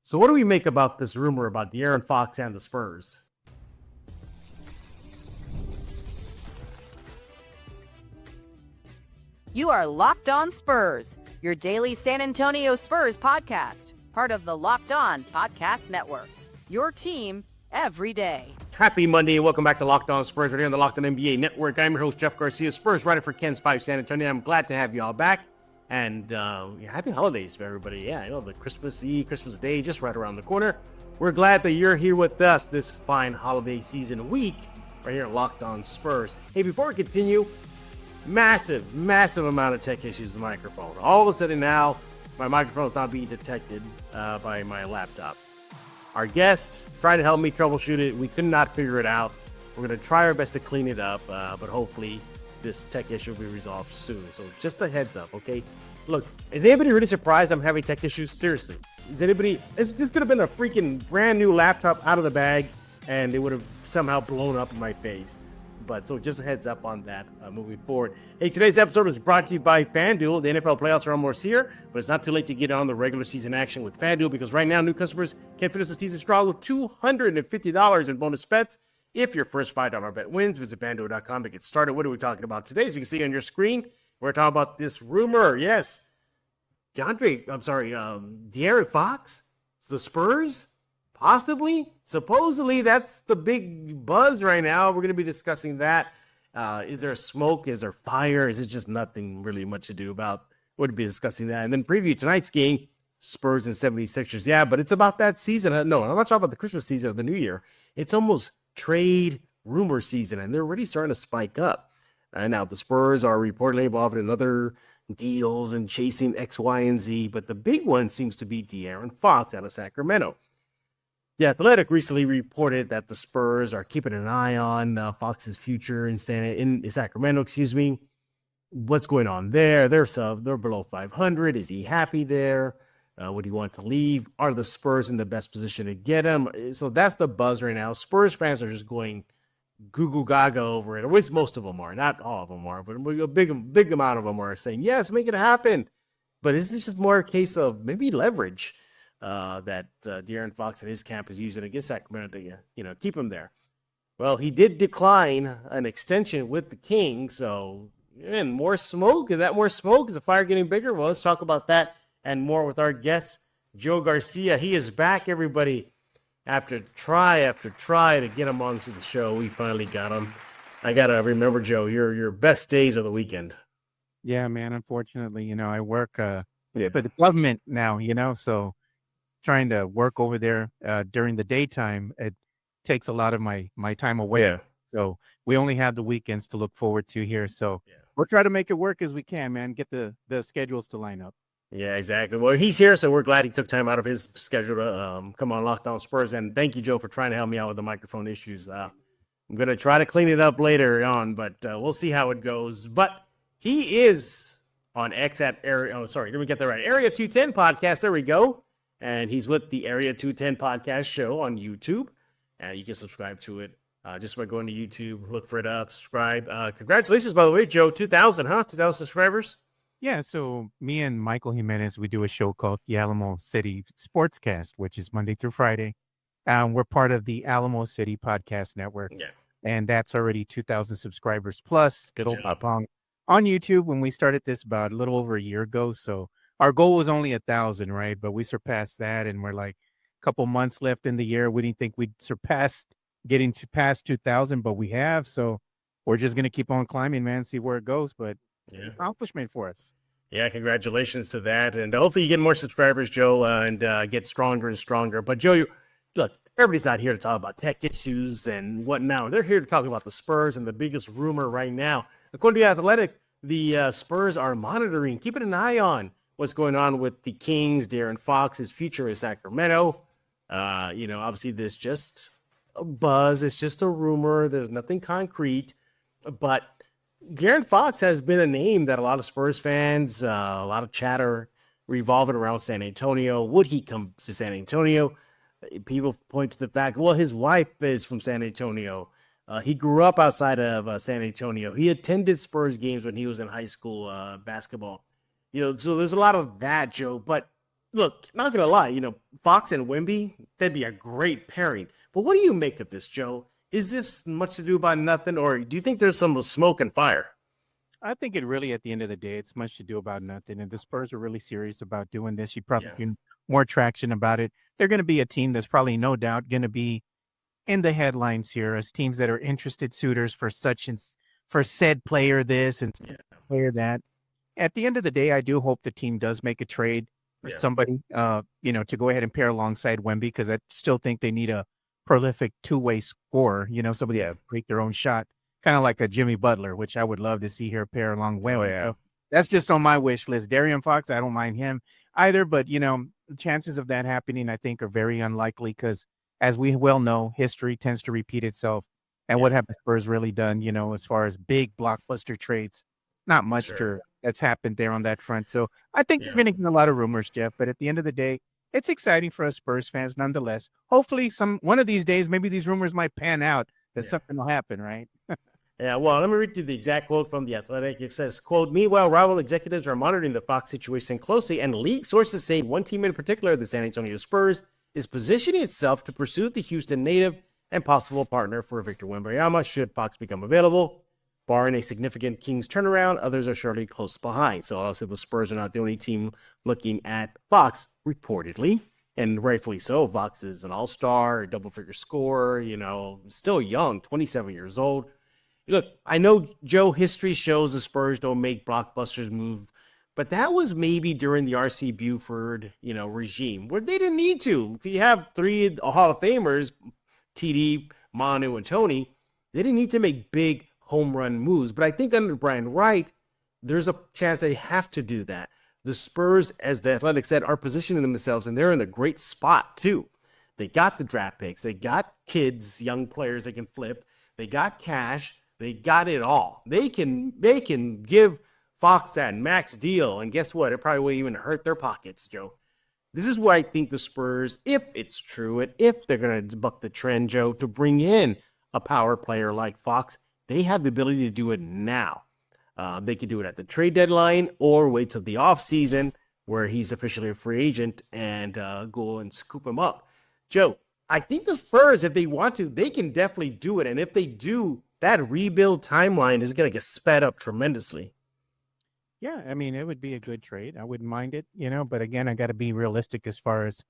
So what do we make about this rumor about De'Aaron Fox and the Spurs? You are Locked On Spurs, your daily San Antonio Spurs podcast, part of the Locked On Podcast Network. Your team every day. Happy Monday and welcome back to Locked On Spurs right here on the Locked On NBA Network. I'm your host, Jeff Garcia, Spurs writer for Ken's 5 San Antonio. I'm glad to have you all back. And happy holidays for everybody. Yeah, I know the Christmas Eve, Christmas Day, just right around the corner. We're glad that you're here with us this fine holiday season week right here at Locked On Spurs. Hey, before we continue, massive amount of tech issues with the microphone. All of a sudden now, my microphone is not being detected by my laptop. Our guest tried to help me troubleshoot it. We could not figure it out. We're going to try our best to clean it up, but hopefully this tech issue will be resolved soon. So just a heads up, okay? Look, is anybody really surprised I'm having tech issues? Seriously. Is anybody... This could have been a freaking brand new laptop out of the bag, and it would have somehow blown up in my face. But so just a heads up on that moving forward. Hey, today's episode is brought to you by FanDuel. The NFL playoffs are almost here, but it's not too late to get on the regular season action with FanDuel because right now new customers can finish the season strong with $250 in bonus bets. If your first $5 bet wins, visit FanDuel.com to get started. What are we talking about today? As you can see on your screen, we're talking about this rumor. Yes, De'Aaron Fox, the Spurs. Possibly, supposedly, that's the big buzz right now. We're going to be discussing that. Is there smoke? Is there fire? Is it just nothing really much to do about? We're going to be discussing that. And then preview tonight's game, Spurs and 76ers. Yeah, but it's about that season. No, I'm not talking about the Christmas season of the New Year. It's almost trade rumor season, and they're already starting to spike up. And now the Spurs are reportedly involved in other deals and chasing X, Y, and Z. But the big one seems to be De'Aaron Fox out of Sacramento. The Athletic recently reported that the Spurs are keeping an eye on Fox's future in Sacramento. What's going on there? They're below 500. Is he happy there? Would he want to leave? Are the Spurs in the best position to get him? So that's the buzz right now. Spurs fans are just going goo goo gaga over it. At least most of them are. Not all of them are, but a big amount of them are saying, yes, make it happen. But is this just more a case of maybe leverage? That De'Aaron Fox and his camp is using against Sacramento to keep him there. Well, he did decline an extension with the Kings, so and more smoke. Is that more smoke? Is the fire getting bigger? Well, let's talk about that and more with our guest, Joel Garcia. He is back, everybody. After try to get him onto the show, we finally got him. I gotta remember, Joe, your best days of the weekend. Yeah, man. Unfortunately, I work for the government now, so trying to work over there during the daytime, it takes a lot of my time away. Yeah. So we only have the weekends to look forward to here. So we'll try to make it work as we can, man. Get the schedules to line up. Yeah, exactly. Well, he's here, so we're glad he took time out of his schedule to come on Locked On Spurs. And thank you, Joe, for trying to help me out with the microphone issues. I'm going to try to clean it up later on, but we'll see how it goes. But he is on X at Area. Oh, sorry, let me get that right. Area 210 podcast. There we go. And he's with the Area 210 podcast show on YouTube. And you can subscribe to it just by going to YouTube, look for it up, subscribe. Congratulations, by the way, Joe. 2,000, huh? 2,000 subscribers? Yeah, so me and Michael Jimenez, we do a show called the Alamo City Sportscast, which is Monday through Friday. We're part of the Alamo City Podcast Network. Yeah. And that's already 2,000 subscribers plus. Good job. Up on YouTube when we started this about a little over a year ago. So our goal was only 1,000, right? But we surpassed that, and we're like a couple months left in the year. We didn't think we'd surpass getting to past 2,000, but we have. So we're just going to keep on climbing, man, see where it goes. But accomplishment for us. Yeah, congratulations to that. And hopefully you get more subscribers, Joe, and get stronger and stronger. But, Joe, look, everybody's not here to talk about tech issues and whatnot. They're here to talk about the Spurs and the biggest rumor right now. According to The Athletic, the Spurs are monitoring, keeping an eye on what's going on with the Kings, De'Aaron Fox, his future in Sacramento. Obviously there's just a buzz. It's just a rumor. There's nothing concrete. But De'Aaron Fox has been a name that a lot of Spurs fans, a lot of chatter revolving around San Antonio. Would he come to San Antonio? People point to the fact, well, his wife is from San Antonio. He grew up outside of San Antonio. He attended Spurs games when he was in high school basketball. So there's a lot of that, Joe. But look, not gonna lie, Fox and Wemby, that'd be a great pairing. But what do you make of this, Joe? Is this much to do about nothing, or do you think there's some smoke and fire? I think it really, at the end of the day, it's much to do about nothing. And the Spurs are really serious about doing this. You probably Yeah. get more traction about it. They're going to be a team that's probably no doubt going to be in the headlines here as teams that are interested suitors for for said player this and Yeah. player that. At the end of the day, I do hope the team does make a trade for Yeah. somebody, to go ahead and pair alongside Wemby because I still think they need a prolific two-way scorer, somebody Yeah. to create their own shot, kind of like a Jimmy Butler, which I would love to see here pair along Oh, Wemby. yeah. So that's just on my wish list. Darian Fox, I don't mind him either, but the chances of that happening, I think, are very unlikely because, as we well know, history tends to repeat itself. And what Yeah. have the Spurs really done, as far as big blockbuster trades? Not much Sure. that's happened there on that front. So I think Yeah. we're going to get a lot of rumors, Jeff. But at the end of the day, it's exciting for us Spurs fans nonetheless. Hopefully, one of these days, maybe these rumors might pan out that Yeah. something will happen, right? Yeah, well, let me read you the exact quote from The Athletic. It says, quote, meanwhile, rival executives are monitoring the Fox situation closely, and league sources say one team in particular, the San Antonio Spurs, is positioning itself to pursue the Houston native and possible partner for Victor Wembanyama should Fox become available. Barring a significant Kings turnaround, others are surely close behind. So also the Spurs are not the only team looking at Fox, reportedly, and rightfully so. Fox is an all-star, a double-figure scorer, still young, 27 years old. Look, I know, Joe, history shows the Spurs don't make blockbusters move, but that was maybe during the R.C. Buford, regime where they didn't need to. You have three Hall of Famers, TD, Manu, and Tony. They didn't need to make big home run moves, but I think under Brian Wright, there's a chance they have to do that. The Spurs, as the Athletic said, are positioning themselves, and they're in a great spot too. They got the draft picks. They got kids, young players they can flip. They got cash. They got it all. They can give Fox that max deal, and guess what? It probably won't even hurt their pockets, Joe. This is why I think the Spurs, if it's true, and if they're going to buck the trend, Joe, to bring in a power player like Fox, they have the ability to do it now. They could do it at the trade deadline or wait till the offseason where he's officially a free agent and go and scoop him up. Joe, I think the Spurs, if they want to, they can definitely do it. And if they do, that rebuild timeline is going to get sped up tremendously. Yeah, I mean, it would be a good trade. I wouldn't mind it, but again, I got to be realistic as far as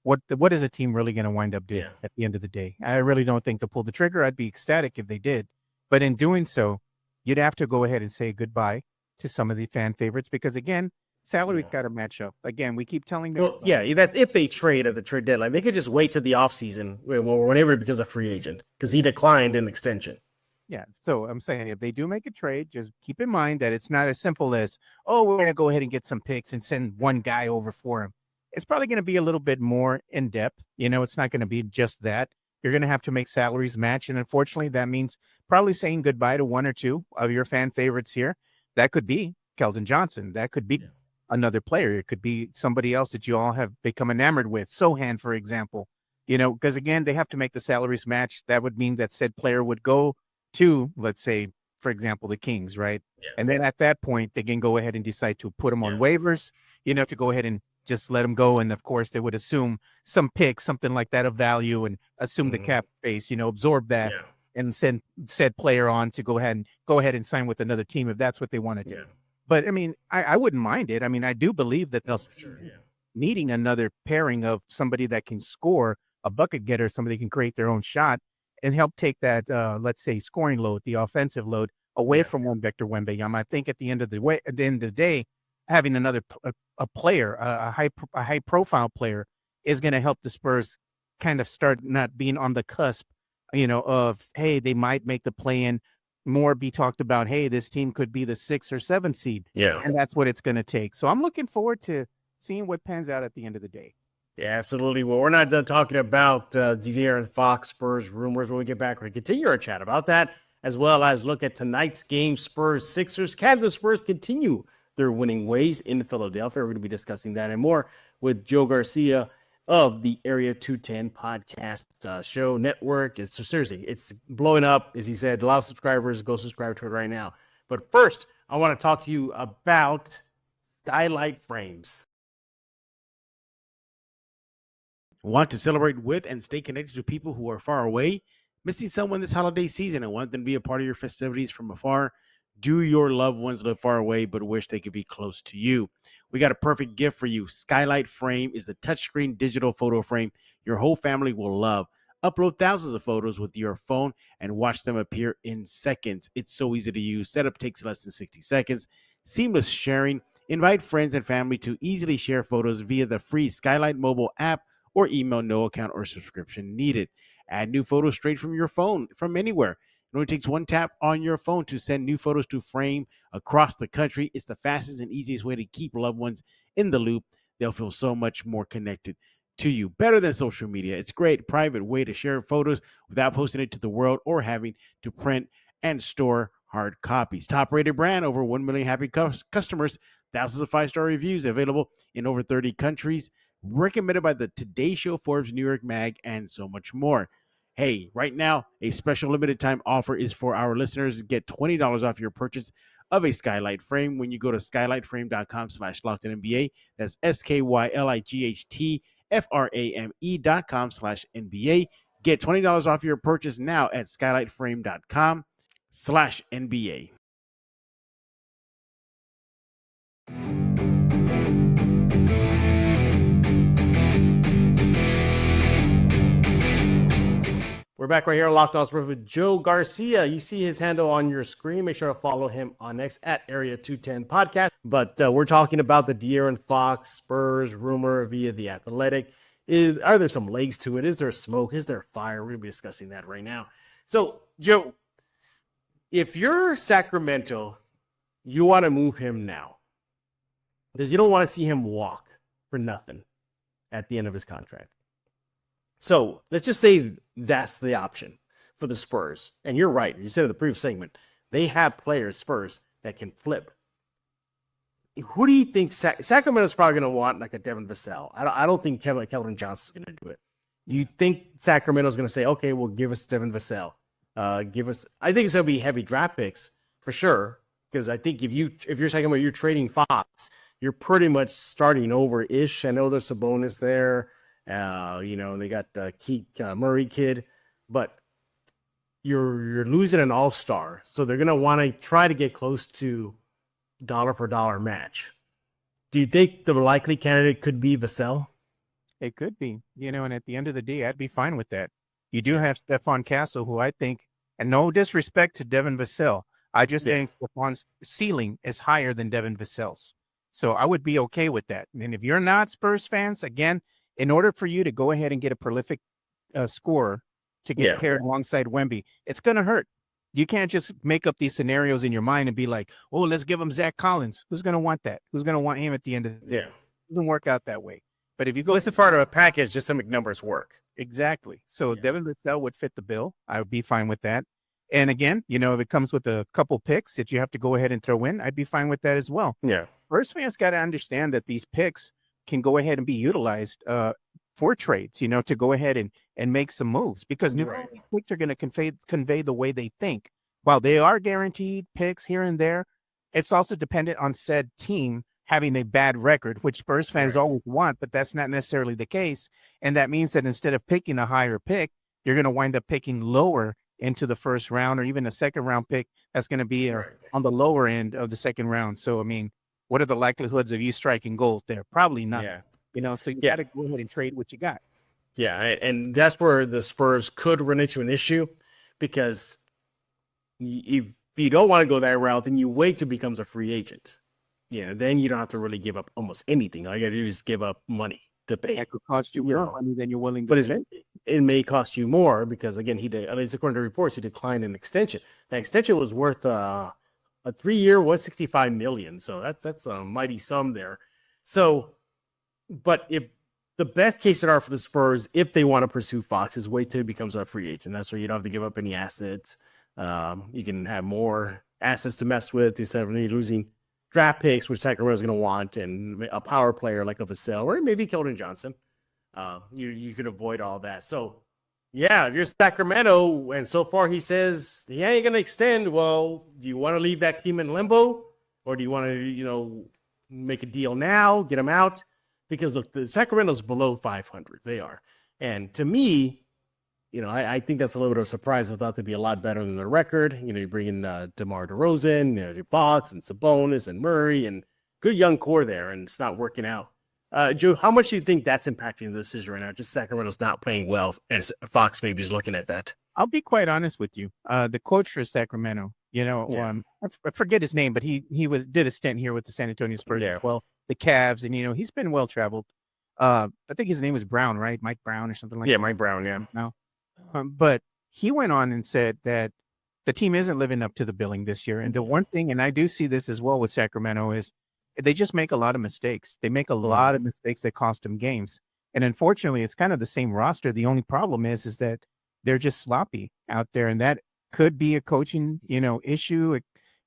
what is a team really going to wind up doing at the end of the day. I really don't think they'll pull the trigger. I'd be ecstatic if they did. But in doing so, you'd have to go ahead and say goodbye to some of the fan favorites because, again, salary's got to match up. Again, we keep telling them. Well, yeah, that's if they trade at the trade deadline. They could just wait till the offseason whenever it becomes a free agent because he declined an extension. Yeah, so I'm saying if they do make a trade, just keep in mind that it's not as simple as, oh, we're going to go ahead and get some picks and send one guy over for him. It's probably going to be a little bit more in depth. It's not going to be just that. You're going to have to make salaries match. And unfortunately, that means probably saying goodbye to one or two of your fan favorites here. That could be Keldon Johnson. That could be another player. It could be somebody else that you all have become enamored with. Sohan, for example, because again, they have to make the salaries match. That would mean that said player would go to, let's say, for example, the Kings, right? Yeah. And then at that point, they can go ahead and decide to put them on waivers, to go ahead and just let them go. And of course, they would assume some pick, something like that of value and assume the cap space, absorb that and send said player on to go ahead and sign with another team if that's what they want to do. But I mean, I wouldn't mind it. I mean, I do believe that they'll needing another pairing of somebody that can score, a bucket getter, somebody can create their own shot and help take that, let's say, scoring load, the offensive load away from one Victor Wembanyama. I think at the end of the day, having another a player, a high profile player, is going to help the Spurs kind of start not being on the cusp, of hey, they might make the play-in. More be talked about, hey, this team could be the 6th or 7th seed. Yeah, and that's what it's going to take. So I'm looking forward to seeing what pans out at the end of the day. Yeah, absolutely. Well, we're not done talking about the De'Aaron Fox Spurs rumors. When we get back, we're going to continue our chat about that, as well as look at tonight's game, Spurs-Sixers. Can the Spurs continue their winning ways in Philadelphia? We're going to be discussing that and more with Joel Garcia of the Area 210 podcast show network. Seriously, it's blowing up. As he said, a lot of subscribers. Go subscribe to it right now. But first, I want to talk to you about skylight frames. Want to celebrate with and stay connected to people who are far away? Missing someone this holiday season and want them to be a part of your festivities from afar? Do your loved ones live far away but wish they could be close to you? We got a perfect gift for you. Skylight Frame is the touchscreen digital photo frame your whole family will love. Upload thousands of photos with your phone and watch them appear in seconds. It's so easy to use. Setup takes less than 60 seconds. Seamless sharing. Invite friends and family to easily share photos via the free Skylight mobile app or email, no account or subscription needed. Add new photos straight from your phone from anywhere. It only takes one tap on your phone to send new photos to frame across the country. It's the fastest and easiest way to keep loved ones in the loop. They'll feel so much more connected to you. Better than social media. It's a great private way to share photos without posting it to the world or having to print and store hard copies. Top rated brand, over 1 million happy customers, thousands of 5-star reviews, available in over 30 countries, recommended by the Today Show, Forbes, New York Mag, and so much more. Hey, right now, a special limited time offer is for our listeners. Get $20 off your purchase of a Skylight Frame when you go to skylightframe.com/LockedOnNBA. That's SKYLIGHTFRAME.com/NBA. Get $20 off your purchase now at skylightframe.com/NBA. We're back right here on Locked On Spurs with Joel Garcia. You see his handle on your screen. Make sure to follow him on X at Area 210 Podcast. But we're talking about the De'Aaron Fox Spurs rumor via The Athletic. Are there some legs to it? Is there smoke? Is there fire? We're going to be discussing that right now. So, Joe, if you're Sacramento, you want to move him now because you don't want to see him walk for nothing at the end of his contract. So let's just say that's the option for the Spurs. And you're right. You said in the previous segment, they have players, Spurs, that can flip. Who do you think Sacramento's probably going to want, like a Devin Vassell? I don't think Keldon Johnson's going to do it. Do you think Sacramento's going to say, okay, well, give us Devin Vassell? I think it's going to be heavy draft picks for sure. Because I think if you're Sacramento, you're trading Fox, you're pretty much starting over-ish. I know there's a bonus there. They got the Murray kid, but you're losing an all-star. So they're going to want to try to get close to dollar for dollar match. Do you think the likely candidate could be Vassell? It could be, and at the end of the day, I'd be fine with that. You do have Stephon Castle, who I think, and no disrespect to Devin Vassell, I just think Stephon's ceiling is higher than Devin Vassell's. So I would be okay with that. And if you're not Spurs fans, again, in order for you to go ahead and get a prolific scorer to get paired alongside Wemby, it's going to hurt. You can't just make up these scenarios in your mind and be like, oh, let's give him Zach Collins. Who's going to want that? Who's going to want him at the end of the day? It doesn't work out that way. But if you go... It's a part of a package just to make numbers work. Exactly. So Devin Vassell would fit the bill. I would be fine with that. And again, if it comes with a couple picks that you have to go ahead and throw in, I'd be fine with that as well. Yeah. Spurs fans got to understand that these picks can go ahead and be utilized for trades, to go ahead and make some moves, because new picks are going to convey the way they think. While they are guaranteed picks here and there, it's also dependent on said team having a bad record, which Spurs fans always want, but that's not necessarily the case. And that means that instead of picking a higher pick, you're going to wind up picking lower into the first round, or even a second round pick that's going to be on the lower end of the second round. So, I mean, what are the likelihoods of you striking gold there? Probably not. So you got to go ahead and trade what you got. Yeah, and that's where the Spurs could run into an issue, because if you don't want to go that route, then you wait till becomes a free agent. Then you don't have to really give up almost anything. All you got to do is give up money to pay. That could cost you more money than you're willing to pay. But it may cost you more because, again, at least according to reports, he declined an extension. That extension was worth a 3-year, $165 million. So that's a mighty sum there. So, but if the best case scenario for the Spurs, if they want to pursue Fox, is wait till he becomes a free agent. That's where you don't have to give up any assets. You can have more assets to mess with instead of losing draft picks, which Sacramento is going to want, and a power player like a Vassell or maybe Keldon Johnson. You can avoid all that. So, yeah, if you're Sacramento, and so far he says he ain't going to extend, well, do you want to leave that team in limbo, or do you want to, make a deal now, get him out? Because look, the Sacramento's below 500. They are. And to me, I think that's a little bit of a surprise. I thought they'd be a lot better than their record. You bring in DeMar DeRozan, Fox and Sabonis and Murray and good young core there, and it's not working out. Joe, how much do you think that's impacting the decision right now? Just Sacramento's not playing well, and Fox maybe is looking at that. I'll be quite honest with you. The coach for Sacramento, I forget his name, but he did a stint here with the San Antonio Spurs as well, the Cavs, and he's been well traveled. I think his name was Brown, right? Mike Brown or something like that. Yeah, Mike Brown. Yeah. No. But he went on and said that the team isn't living up to the billing this year. And the one thing, and I do see this as well with Sacramento, is they just make a lot of mistakes. They make a lot of mistakes that cost them games. And unfortunately, it's kind of the same roster. The only problem is that they're just sloppy out there. And that could be a coaching, issue,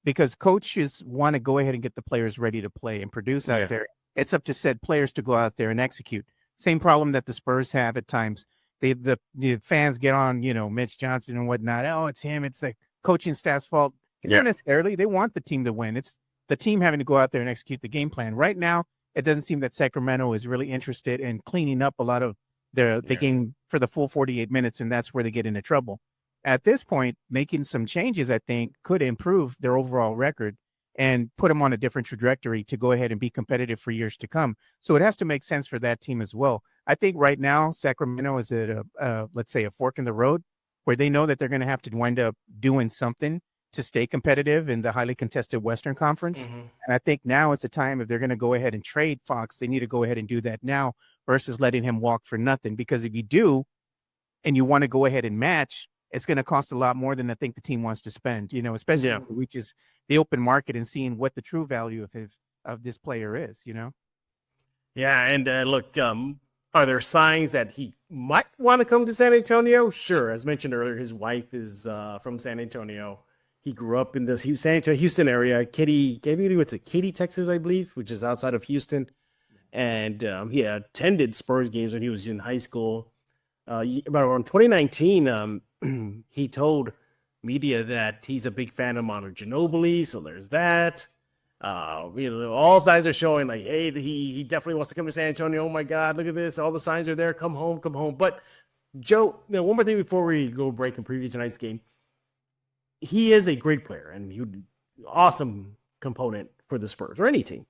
because coaches want to go ahead and get the players ready to play and produce out there. It's up to said players to go out there and execute. Same problem that the Spurs have at times. The fans get on, Mitch Johnson and whatnot. Oh, it's him. It's the coaching staff's fault. It's not necessarily. They want the team to win. It's the team having to go out there and execute the game plan. Right now, it doesn't seem that Sacramento is really interested in cleaning up a lot of the game for the full 48 minutes, and that's where they get into trouble. At this point, making some changes, I think, could improve their overall record and put them on a different trajectory to go ahead and be competitive for years to come. So it has to make sense for that team as well. I think right now Sacramento is at let's say a fork in the road where they know that they're going to have to wind up doing something to stay competitive in the highly contested Western Conference. And I think now is the time, if they're going to go ahead and trade Fox, they need to go ahead and do that now versus letting him walk for nothing. Because if you do, and you want to go ahead and match, it's going to cost a lot more than I think the team wants to spend, especially when it reaches the open market and seeing what the true value of this player is, Yeah, and look, are there signs that he might want to come to San Antonio? Sure. As mentioned earlier, his wife is from San Antonio. He grew up in this San Antonio, Houston area. Katy, Texas, I believe, which is outside of Houston. And he attended Spurs games when he was in high school. About around 2019, he told media that he's a big fan of Manu Ginobili, so there's that. All signs are showing like, hey, he definitely wants to come to San Antonio. Oh my God, look at this! All the signs are there. Come home, come home. But Joe, one more thing before we go break and preview tonight's game. He is a great player and awesome component for the Spurs or any team.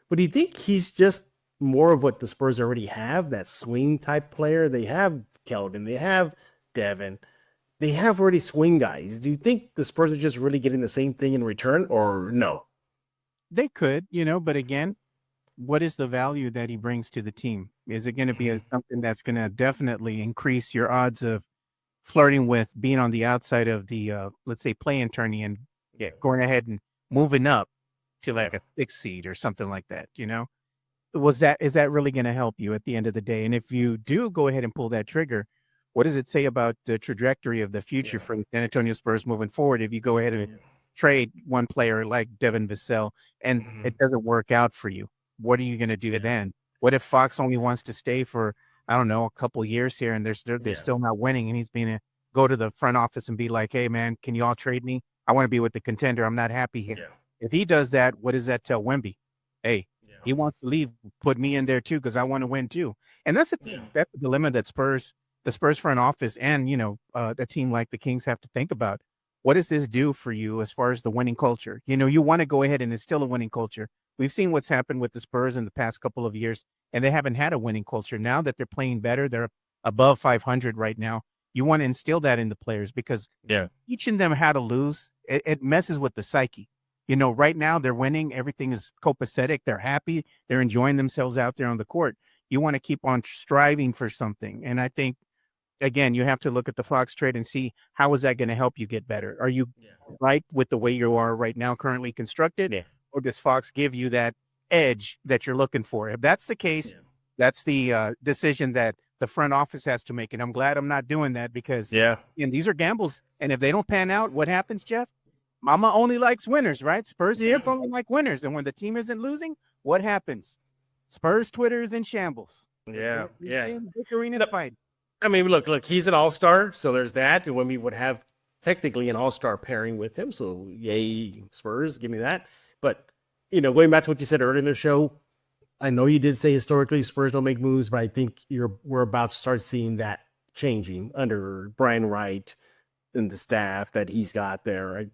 But do you think he's just more of what the Spurs already have, that swing type player? They have Keldon, they have Devin, they have already swing guys. Do you think the Spurs are just really getting the same thing in return, or no? They could, but again, what is the value that he brings to the team? Is it going to be something that's going to definitely increase your odds of flirting with being on the outside of the, let's say, play-in tourney and going ahead and moving up to like a 6th seed or something like that, is that really going to help you at the end of the day? And if you do go ahead and pull that trigger, what does it say about the trajectory of the future for the San Antonio Spurs moving forward if you go ahead and trade one player like Devin Vassell and it doesn't work out for you? What are you going to do then? What if Fox only wants to stay for, I don't know, a couple years here and they're still not winning, and he's going to go to the front office and be like, hey, man, can you all trade me? I want to be with the contender. I'm not happy here. If he does that, what does that tell Wemby? Hey, he wants to leave, put me in there too because I want to win too. And that's that's the dilemma that the Spurs front office and, a team like the Kings have to think about. What does this do for you as far as the winning culture? You want to go ahead and instill a winning culture. We've seen what's happened with the Spurs in the past couple of years, and they haven't had a winning culture. Now that they're playing better, they're above 500 right now. You want to instill that in the players because teaching them how to lose, it messes with the psyche. Right now they're winning. Everything is copacetic. They're happy. They're enjoying themselves out there on the court. You want to keep on striving for something. And I think, again, you have to look at the Fox trade and see how is that going to help you get better. Are you right with the way you are right now currently constructed? Or does Fox give you that edge that you're looking for? If that's the case, that's the decision that the front office has to make. And I'm glad I'm not doing that because and these are gambles. And if they don't pan out, what happens, Jeff? Mama only likes winners, right? Spurs here only like winners. And when the team isn't losing, what happens? Spurs Twitter is in shambles. Bickering and fighting. I mean, look, he's an all-star, so there's that. And when we would have technically an all-star pairing with him, so yay, Spurs, give me that. But, going back to what you said earlier in the show, I know you did say historically Spurs don't make moves, but I think we're about to start seeing that changing under Brian Wright and the staff that he's got there. I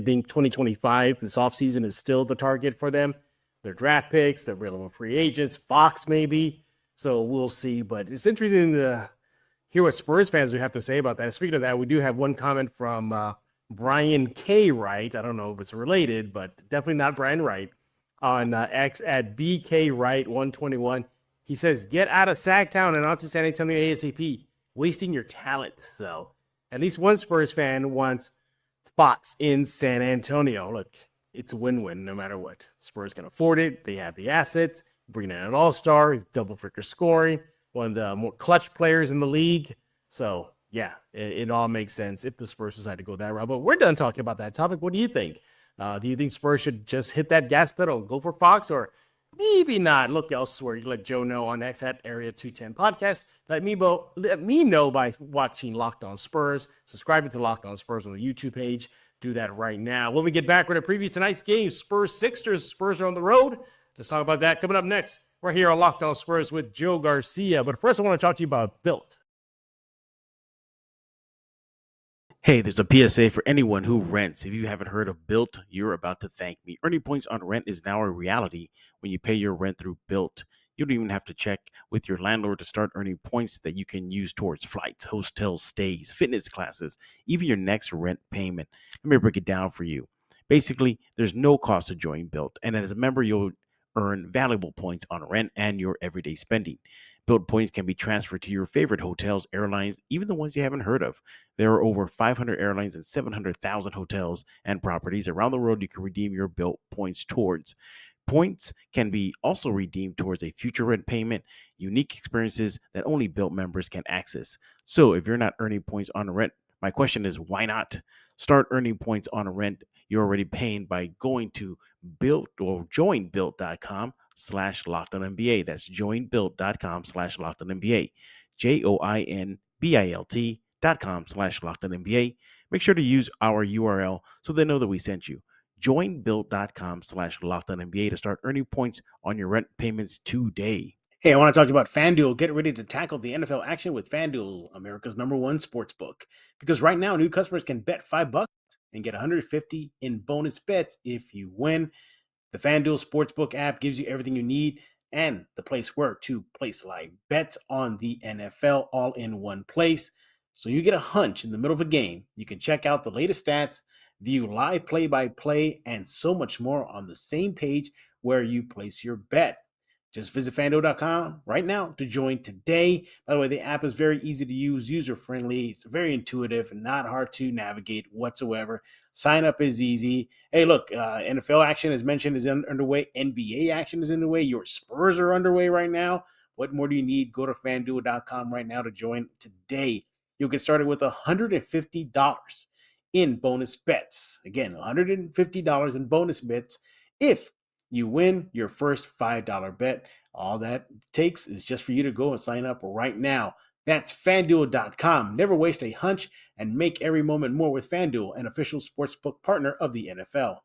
think 2025, this offseason, is still the target for them. Their draft picks, their available free agents, Fox maybe. So we'll see. But it's interesting to hear what Spurs fans would have to say about that. And speaking of that, we do have one comment from Brian K. Wright. I don't know if it's related, but definitely not Brian Wright. On X at BK Wright 121. He says, get out of Sacktown and onto San Antonio ASAP. Wasting your talent. So at least one Spurs fan wants spots in San Antonio. Look, it's a win-win no matter what. Spurs can afford it. They have the assets. Bringing in an all-star. He's double-figure scoring. One of the more clutch players in the league. So, yeah, it all makes sense if the Spurs decide to go that route. But we're done talking about that topic. What do you think? Do you think Spurs should just hit that gas pedal and go for Fox, or maybe not look elsewhere? You let Joe know on X at Area 210 Podcast. Let me know by watching Locked On Spurs, subscribing to Locked On Spurs on the YouTube page. Do that right now. When we get back, we're going to preview tonight's game. Spurs-Sixers. Spurs are on the road. Let's talk about that coming up next. We're here on Locked On Spurs with Joe Garcia. But first, I want to talk to you about Built. Hey, there's a PSA for anyone who rents. If you haven't heard of Built, you're about to thank me. Earning points on rent is now a reality when you pay your rent through Built. You don't even have to check with your landlord to start earning points that you can use towards flights, hostel stays, fitness classes, even your next rent payment. Let me break it down for you. Basically, there's no cost to join Built, and as a member, you'll earn valuable points on rent and your everyday spending. Built points can be transferred to your favorite hotels, airlines, even the ones you haven't heard of. There are over 500 airlines and 700,000 hotels and properties around the world you can redeem your Built points towards. Points can be also redeemed towards a future rent payment, unique experiences that only Built members can access. So if you're not earning points on rent, my question is, why not? Start earning points on rent you're already paying by going to Built or joinbuilt.com/LockedOnNBA. That's joinbuilt.com/LockedOnNBA. joinbuilt.com/LockedOnNBA. Make sure to use our URL so they know that we sent you. Joinbuilt.com/LockedOnNBA to start earning points on your rent payments today. Hey, I want to talk to you about FanDuel. Get ready to tackle the NFL action with FanDuel, America's #1 sports book. Because right now, new customers can bet $5 and get $150 in bonus bets if you win. The FanDuel Sportsbook app gives you everything you need and the place where to place live bets on the NFL all in one place. So you get a hunch in the middle of a game. You can check out the latest stats, view live play-by-play, and so much more on the same page where you place your bet. Just visit FanDuel.com right now to join today. By the way, the app is very easy to use, user-friendly. It's very intuitive and not hard to navigate whatsoever. Sign up is easy. Hey, look, NFL action, as mentioned, is underway. NBA action is underway. Your Spurs are underway right now. What more do you need? Go to FanDuel.com right now to join today. You'll get started with $150 in bonus bets. Again, $150 in bonus bets if you win your first $5 bet. All that takes is just for you to go and sign up right now. That's FanDuel.com. Never waste a hunch and make every moment more with FanDuel, an official sportsbook partner of the NFL.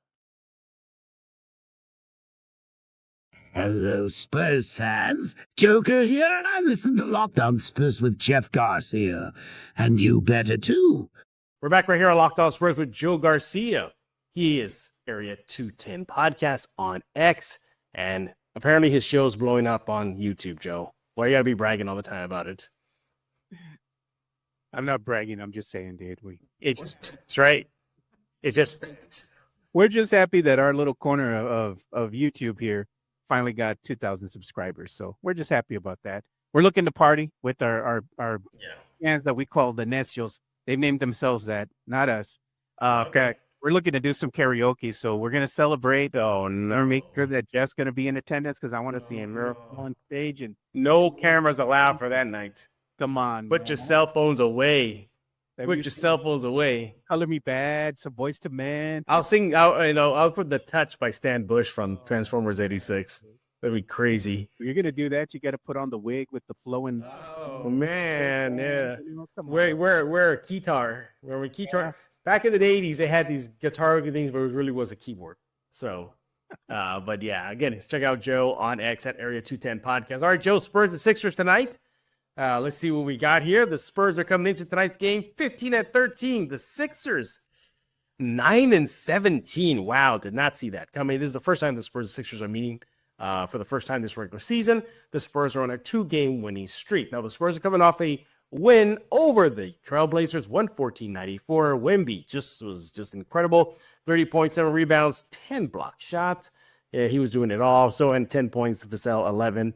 Hello, Spurs fans. Joker here, and I listen to Locked On Spurs with Jeff Garcia. And you better too. We're back right here on Locked On Spurs with Joe Garcia. He is Area 210 Podcast on X, and apparently his show's blowing up on YouTube, Joe. Why you gotta be bragging all the time about it? I'm not bragging. I'm just saying, dude. It's right. It's just We're just happy that our little corner of YouTube here finally got 2,000 subscribers. So we're just happy about that. We're looking to party with our fans that we call the Necios. They've named themselves that, not us. Okay. We're looking to do some karaoke, so we're going to celebrate. Oh, no. Make sure that Jeff's going to be in attendance because I want to see him on stage. And no cameras allowed for that night. come on, Put your cell phones away. Have Put you your cell phones away. Color Me Bad, some Boys to Men. I'll sing. I'll put The Touch by Stan Bush from Transformers '86. That'd be crazy. If you're gonna do that, you got to put on the wig with the flowing. Oh man, yeah. Come on. Wear a guitar. Back in the '80s, they had these guitar things, but it really was a keyboard. So But yeah, again, check out Joe on X at Area 210 Podcast. All right, Joe, Spurs and Sixers tonight. Let's see what we got here. The Spurs are coming into tonight's game 15-13. The Sixers 9-17. Wow, did not see that coming. This is the first time the Spurs and Sixers are meeting for the first time this regular season. The Spurs are on a 2-game winning streak. Now, the Spurs are coming off a win over the Trailblazers, 114-94. Wemby was just incredible. 30.7 rebounds, 10 block shots. Yeah, he was doing it all. So, and 10 points, Vassell 11.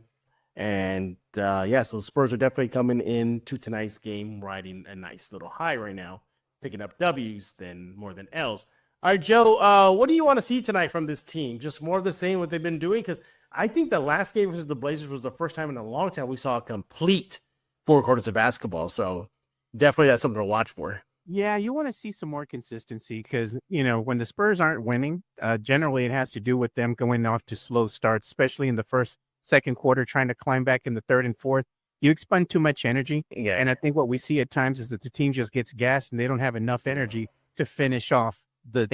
And so Spurs are definitely coming into tonight's game riding a nice little high right now, picking up W's more than L's. All right, Joe, what do you want to see tonight from this team? Just more of the same, what they've been doing? Because I think the last game versus the Blazers was the first time in a long time we saw a complete 4 quarters of basketball. So definitely that's something to watch for. Yeah, you want to see some more consistency because, when the Spurs aren't winning, generally it has to do with them going off to slow starts, especially in the first, second quarter, trying to climb back in the third and fourth. You expend too much energy. Yeah. And I think what we see at times is that the team just gets gassed and they don't have enough energy to finish off the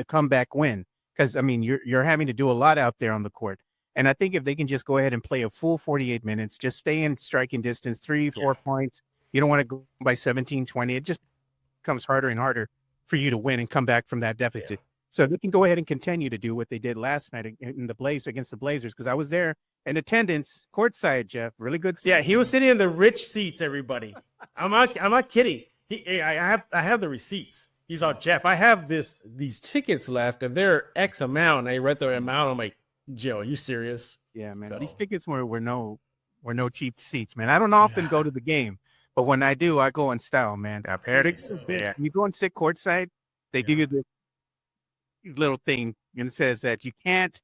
comeback win. Because, you're having to do a lot out there on the court. And I think if they can just go ahead and play a full 48 minutes, just stay in striking distance, 3-4 points. You don't want to go by 17, 20. It just becomes harder and harder for you to win and come back from that deficit. Yeah. So they can go ahead and continue to do what they did last night in the against the Blazers, because I was there in attendance, courtside, Jeff. Really good seats. Yeah, he was sitting in the rich seats, everybody. I'm not kidding. I have the receipts. He's all, Jeff, I have these tickets left, and they're X amount. And I read the amount. I'm like, Joe, are you serious? Yeah, man. So, these tickets were no cheap seats, man. I don't often go to the game, but when I do, I go in style, man. You go and sit courtside, they give you the little thing, and it says that you can't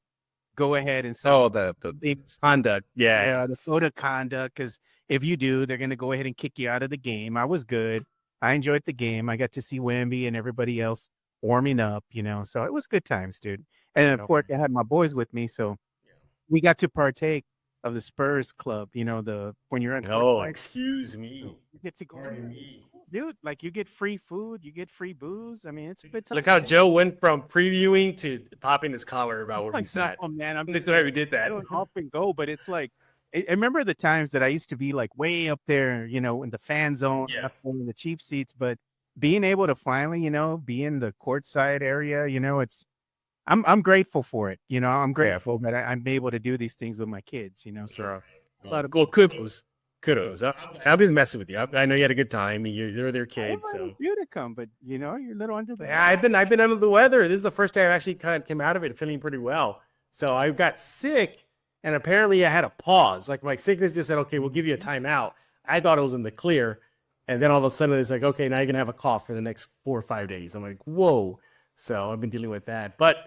go ahead and the conduct. Yeah, the code of conduct, because if you do, they're going to go ahead and kick you out of the game. I was good. I enjoyed the game. I got to see Wemby and everybody else warming up, so it was good times, dude. And of course, I had my boys with me, so we got to partake of the Spurs club, when you're in. Oh, excuse me. You get to go, dude. Like, you get free food, you get free booze. I mean, it's a good time. Look how Joe went from previewing to popping his collar about where he's at. Oh man, I'm sorry we did that. I don't often go, but it's like, I remember the times that I used to be like way up there, in the fan zone, in the cheap seats. But being able to finally, be in the courtside area, I'm grateful for it. I'm grateful that I'm able to do these things with my kids. So a lot of kudos. I've been messing with you. I know you had a good time. You're their kids, so you to come, but you're a little under the. Yeah, I've been under the weather. This is the first time I actually kind of came out of it feeling pretty well. So I got sick, and apparently I had a pause. Like, my sickness just said, "Okay, we'll give you a timeout." I thought it was in the clear, and then all of a sudden it's like, "Okay, now you're gonna have a cough for the next 4 or 5 days." I'm like, "Whoa!" So I've been dealing with that, but.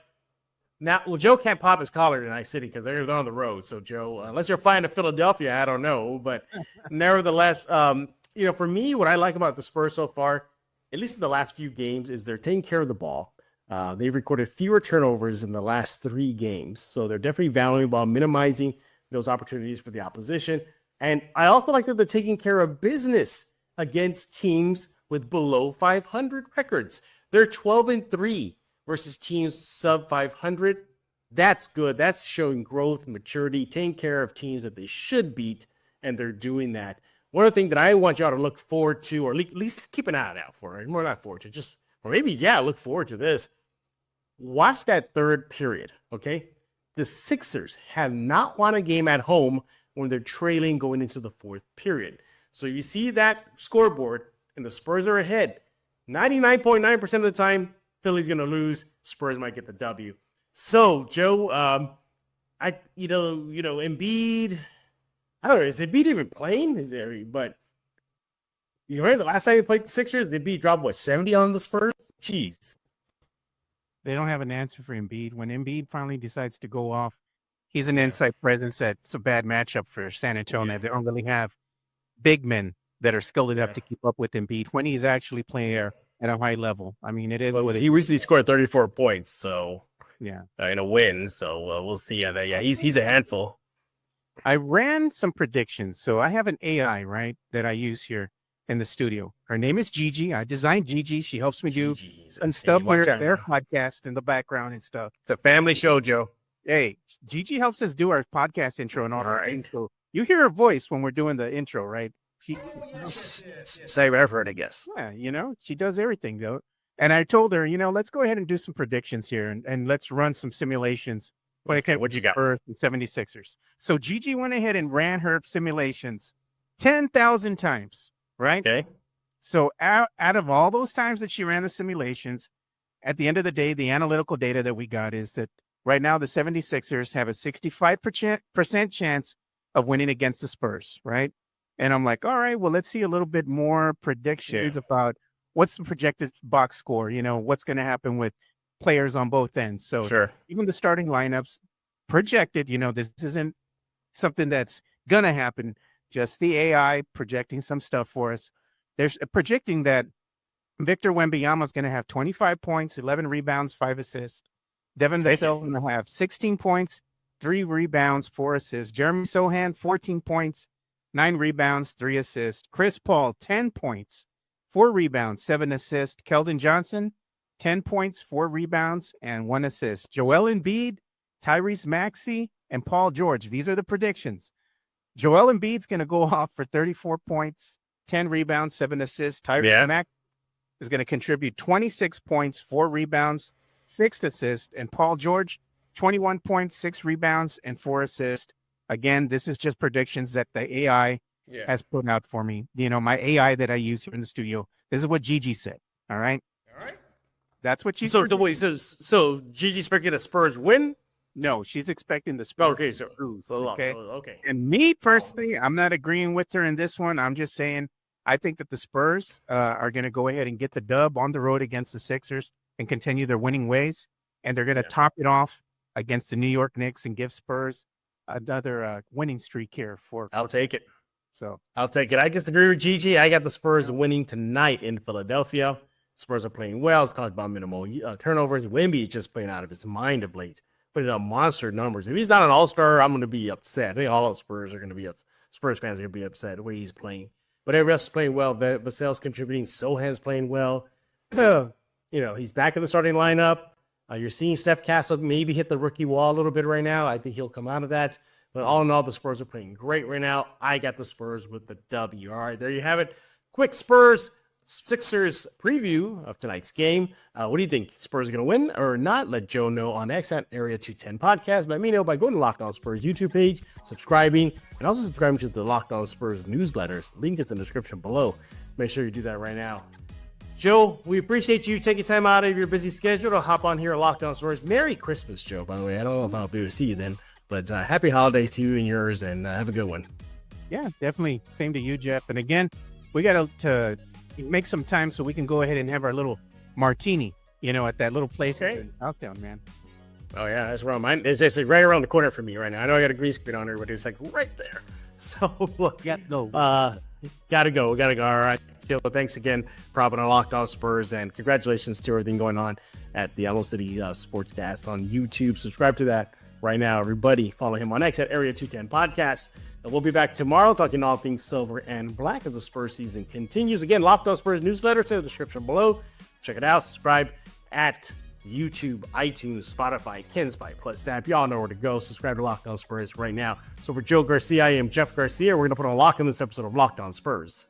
Now, Joe can't pop his collar tonight, City, because they're on the road. So, Joe, unless you're flying to Philadelphia, I don't know. But nevertheless, for me, what I like about the Spurs so far, at least in the last few games, is they're taking care of the ball. They've recorded fewer turnovers in the last 3 games. So they're definitely valuing ball, minimizing those opportunities for the opposition. And I also like that they're taking care of business against teams with below 500 records. They're 12-3. Versus teams sub 500, that's good. That's showing growth, maturity, taking care of teams that they should beat, and they're doing that. One of the things that I want y'all to look forward to, or at least keep an eye out for, more not forward to, look forward to this. Watch that third period, okay? The Sixers have not won a game at home when they're trailing going into the fourth period. So you see that scoreboard, and the Spurs are ahead. 99.9% of the time, Philly's going to lose. Spurs might get the W. So, Joe, Embiid, I don't know, is Embiid even playing? But you remember the last time he played the Sixers, Embiid dropped, 70 on the Spurs? Jeez. They don't have an answer for Embiid. When Embiid finally decides to go off, he's an inside presence that's a bad matchup for San Antonio. They don't really have big men that are skilled enough to keep up with Embiid when he's actually playing at a high level. I mean, he recently scored 34 points, so yeah, in a win. So we'll see how that. Yeah, he's a handful. I ran some predictions, so I have an AI right that I use here in the studio. Her name is Gigi. I designed Gigi. She helps me do Gigi's and stuff hey, with watch out their now. podcast in the background and stuff. It's a family show, Joe. Hey, Gigi helps us do our podcast intro and all All that. right. So you hear her voice when we're doing the intro, right? She, Same effort, I guess. yeah, she does everything though. And I told her, let's go ahead and do some predictions here and let's run some simulations. Okay, what you got? Spurs and 76ers. So Gigi went ahead and ran her simulations 10,000 times, right? Okay. So out of all those times that she ran the simulations, at the end of the day, the analytical data that we got is that right now the 76ers have a 65% chance of winning against the Spurs, right? And I'm like, all right, well, let's see a little bit more predictions about what's the projected box score, what's going to happen with players on both ends. So Sure. even the starting lineups projected, this isn't something that's going to happen, just the AI projecting some stuff for us. They're projecting that Victor Wembanyama is going to have 25 points, 11 rebounds, 5 assists. Devin Vassell going to have 16 points, 3 rebounds, 4 assists. Jeremy Sohan, 14 points, 9 rebounds, 3 assists. Chris Paul, 10 points, 4 rebounds, 7 assists. Keldon Johnson, 10 points, 4 rebounds, and 1 assist. Joel Embiid, Tyrese Maxey, and Paul George. These are the predictions. Joel Embiid's going to go off for 34 points, 10 rebounds, 7 assists. Tyrese Maxey is going to contribute 26 points, 4 rebounds, 6 assists. And Paul George, 21 points, 6 rebounds, and 4 assists. Again, this is just predictions that the AI has put out for me. My AI that I use here in the studio. This is what Gigi said. All right. That's what she So said. so Gigi's expecting a Spurs win? No, she's expecting the Spurs Okay, so to lose. okay. Okay. And me personally, I'm not agreeing with her in this one. I'm just saying I think that the Spurs are going to go ahead and get the dub on the road against the Sixers and continue their winning ways. And they're going to top it off against the New York Knicks and give Spurs another winning streak here. I'll take it. So I'll take it. I disagree with Gigi. I got the Spurs winning tonight in Philadelphia. Spurs are playing well. It's talked about minimal turnovers. Wemby is just playing out of his mind of late, putting up monster numbers. If he's not an all-star, I'm going to be upset. I think all of Spurs are going to be Spurs fans are going to be upset the way he's playing. But everybody else is playing well. Vassell's contributing. Sohan's playing well. He's back in the starting lineup. You're seeing Steph Castle maybe hit the rookie wall a little bit right now. I think he'll come out of that. But all in all, the Spurs are playing great right now. I got the Spurs with the W. All right, there you have it. Quick Spurs-Sixers preview of tonight's game. What do you think? Spurs are going to win or not? Let Joe know on X at Area 210 Podcast. Let me know by going to Locked On Spurs YouTube page, subscribing, and also subscribing to the Locked On Spurs newsletters. Link is in the description below. Make sure you do that right now. Joe, we appreciate you taking time out of your busy schedule to hop on here at Locked On Spurs. Merry Christmas, Joe, by the way. I don't know if I'll be able to see you then, but happy holidays to you and yours, and have a good one. Yeah, definitely. Same to you, Jeff. And again, we got to make some time so we can go ahead and have our little martini, at that little place in Southtown, man. Oh, yeah, that's around mine. It's just right around the corner for me right now. I know I got a grease screen on here, but it's like right there. So, Gotta go. Gotta go. All right. Joe, thanks again for hopping on Locked On Spurs, and congratulations to everything going on at the Alamo City Sportscast on YouTube. Subscribe to that right now, everybody. Follow him on X at Area 210 Podcast. And we'll be back tomorrow talking all things silver and black as the Spurs season continues. Again, Locked On Spurs newsletter to the description below. Check it out. Subscribe at YouTube, iTunes, Spotify, KenSpy, plus app. Y'all know where to go. Subscribe to Locked On Spurs right now. So for Joe Garcia, I am Jeff Garcia. We're going to put a lock in this episode of Locked On Spurs.